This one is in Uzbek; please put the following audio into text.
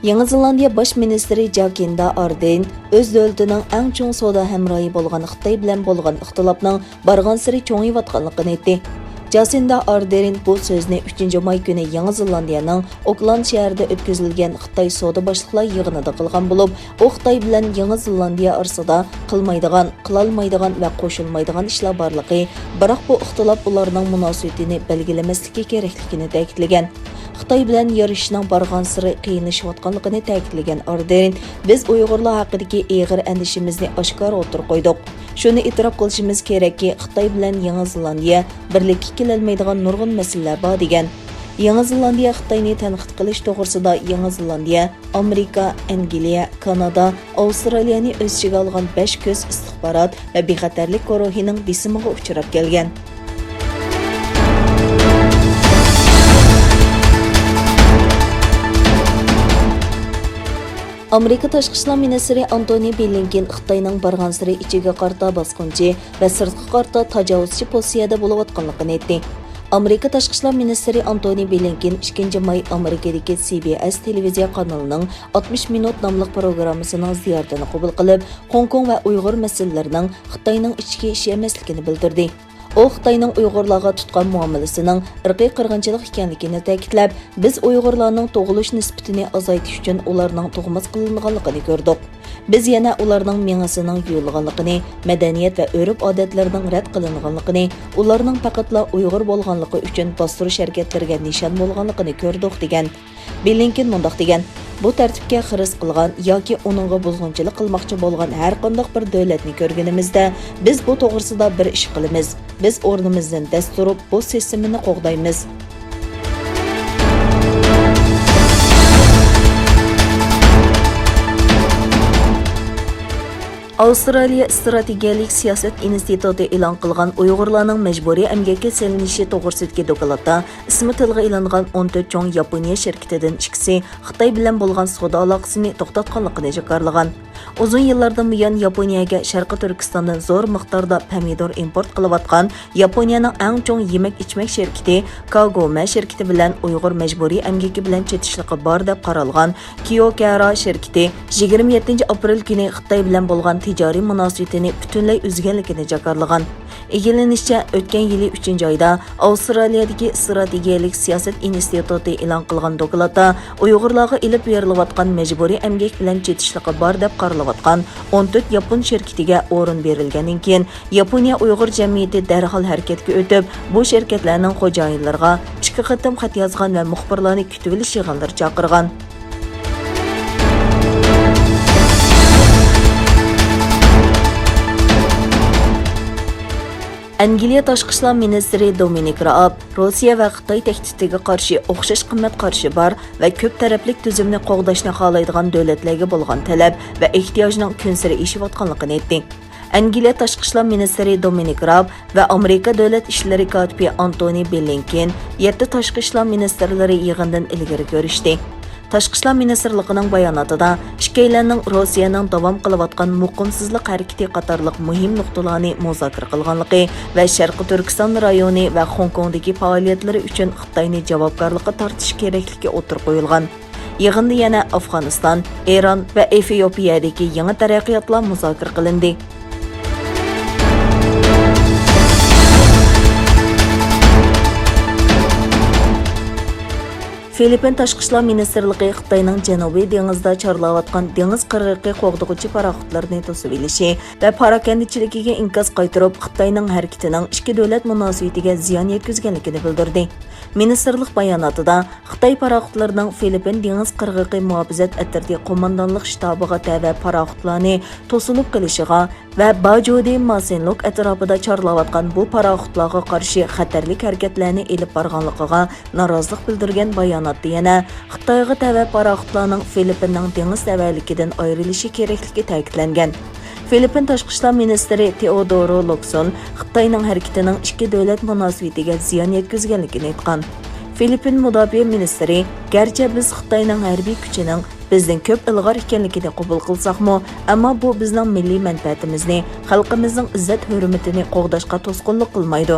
Yeni Zelandiya Baş Ministri Jacinda Ardern öz dövlətinin ən çoğ soda həmrayı bolğan Xitay bilan bolğan ixtilafның barğansırı çoğayıvatqanlığını aytdı. Jacinda Ardern bu sözünü 3 may günü Yeni Zelandiyaның Auckland şəhərində ötküzülgən Xitay soda başlıqlar yığınında qılğan olub, o Xitay bilan Yeni Zelandiya arasında qılmaydigan, qılalmaydigan və qoşulmaydigan işlər barlığı, biroq bu ixtilaf ularning münasibətini belgiləməsligi kerakligini ta'kidlagan. Xitay bilan yarışışnىڭ barğansırı qiyinlىشىۋاتقانلىقىنى ta'kidlagan Ardern, biz Uyg'urlar haqidagi ağır əndişimizni oshkor o'tirib qo'ydik. Shuni e'tirof qilishimiz kerakki, Xitay bilan Yeni Zelandiya birlikka kelolmaydigan nurg'un masalalar bor degan. Yeni Zelandiya Xitayni tanqid qilish to'g'risida Yeni Zelandiya, ئامېرىكا, ئەنگىلىيە, كانادا، ئاۋسترالىيەنى o'z ichiga olgan 5 ko'z istixborot va bexatarlik guruhining bisimiga uchrab kelgan. Amerika Tashqi ishlar ministri bિલન Xitoyning barg'ansiri ichiga qarta bosqinchi va sirtqi qarta tajovuzchi pozitsiyada bo'layotganligini aytdi. Amerika Tashqi ishlar ministri بિلن 2 may Amerikadagi CBS televiziya kanalining 60 minut nomli programmasining ziyoratini qabul qilib, Hong Kong va Uyg'ur masalalarining Xitoyning ichki ishi emasligini bildirdi. O Xitayning Uyg'urlarga tutgan muomalasining irqiy qirg'inchilik ekanligini ta'kidlab, biz Uyg'urlarning tug'ilish nisbatini azaytish uchun ularning tug'mas qilinganligini ko'rdik. Biz yana ularning mengasining yuyilganligini, madaniyat va urf-odatlarining rad qilinganligini, ularning faqatla Uyg'ur bo'lganligi uchun bostirish harakatlariga nishon bo'lganligini ko'rdik degan. بિلن mundaq degan: bu tartibga xiris qilgan yoki uningga buzg'unchilik qilmoqchi bo'lgan har qanday bir davlatni ko'rganimizda biz bu to'g'risida bir ish qilamiz. Biz o'rnimizdan dast turib bu sistemani qo'g'daymiz. Avstraliya strategiyalik siyosat instituti e'lon qilgan Uyg'urlarning majburiy əmgəkə selinishi to'g'risidagi dokladda ismi tilga ilingan 14 cho'ng Yaponiya şirkitidan ikkisi Xitoy bilan bo'lgan savdo aloqasini to'xtatganligini jakarlagan. Uzun yillardan buyon Yaponiyaga Sharqi Turkistondan zo'r miqdorda pomidor import qilayotgan Yaponiyaning eng cho'ng yemak-ichmak şirkiti Kagome şirkiti bilan Uyg'ur majburiy əmgəki bilan çetişliqi bor deb qaralgan Kyokara şirkiti 27 aprel kuni Xitoy bilan bo'lgan ticari münasibətini bütünlüy üzgənligini jakarlagan. Egilenishicha, o'tgan yili 3 oyda Avstraliyadagi strategiyalik siyosat instituti e'lon qilgan dokladda Uyg'urlarga ilib berilayotgan majburiy əmgək bilan çetişliqi bor deb qaralayotgan 14 Yapon şirkitiga o'rin berilgandan keyin Yaponiya Uyg'ur jamiyati darhol harakatga o'tib, bu shirkatlarning xo'jayinlariga 2 qatim xat yozgan va muxbirlarni kutib olish yig'inlari chaqirgan. ئەنگىلىيە Tashqi ishlar ministri Dominic Raab, Rossiya va Xitoy tەhdىتىگە qarshi o'xshash qimmat qarshi bor va ko'p taraflik tuzumni qo'g'dashni xohlaydigan davlatlarga bo'lgan talab va ehtiyojning kunsari eshiyotganligini aytdi. ئەنگىلىيە Tashqi ishlar ministri Dominic Raab va Amerika davlat ishlari kotibi بિلن 7 tashqi ishlar ministrlari yig'indan ilgari ko'rishdi. Tashqi ishlar ministrligining bayonotida ikkilarning Rossiyaning davom qilayotgan muqimsizlik harakati qatorliq muhim nuqtalarni muzokara qilganligi va Sharqi Turkiston rayoni va Hong Kongdagi faoliyatlari uchun Xitoyni javobgarlikka tortish kerakligi o'tirib qo'yilgan. Yig'inda yana Afg'oniston, Eron va Efiopiyadagi yangi taraqqiyotlar muzokara qilindi. Filippin Tashqi ishlar ministrligi Xitoyning Janubiy dengizda chorlayotgan dengiz qirg'iqi qo'g'dug'uchi paraxodlarni to'sib olishi va parakandachiligiga inkos qaytarib, Xitoyning harakatining ikki davlat munosabatiga ziyon yetkazganligini bildirdi. Ministrlik bayonotida Xitoy paraxodlarining Filippin dengiz qirg'iqi muhofazat atirdi qo'mondonlik shtabiga tava paraxodlarni to'silib qilishiga va Bajodi Masenlok atrofida chorlayotgan bu paraxodlarga qarshi xatarlik harakatlarni elib borganligiga norozilik bildirgan bayonotda yana Xitoyga tava paraxodlarning Filippinning dengiz tavalligidan ayrilishi kerakligi ta'kidlangan. Filippin Tashqi ishlar ministri Teodoro Locson Xitoyning harakatining ikki davlat munosabatiga ziyon yetkazganligini aytgan. Filippin mudofaa ministri, garchi biz Xitoyning harbiy kuchining bizning ko'p ilg'or ekanligini qabul qilsakmi, ammo bu bizning milliy manfaatimizni, xalqimizning izzat hurmatini qo'g'dashga to'sqinlik qilmaydi.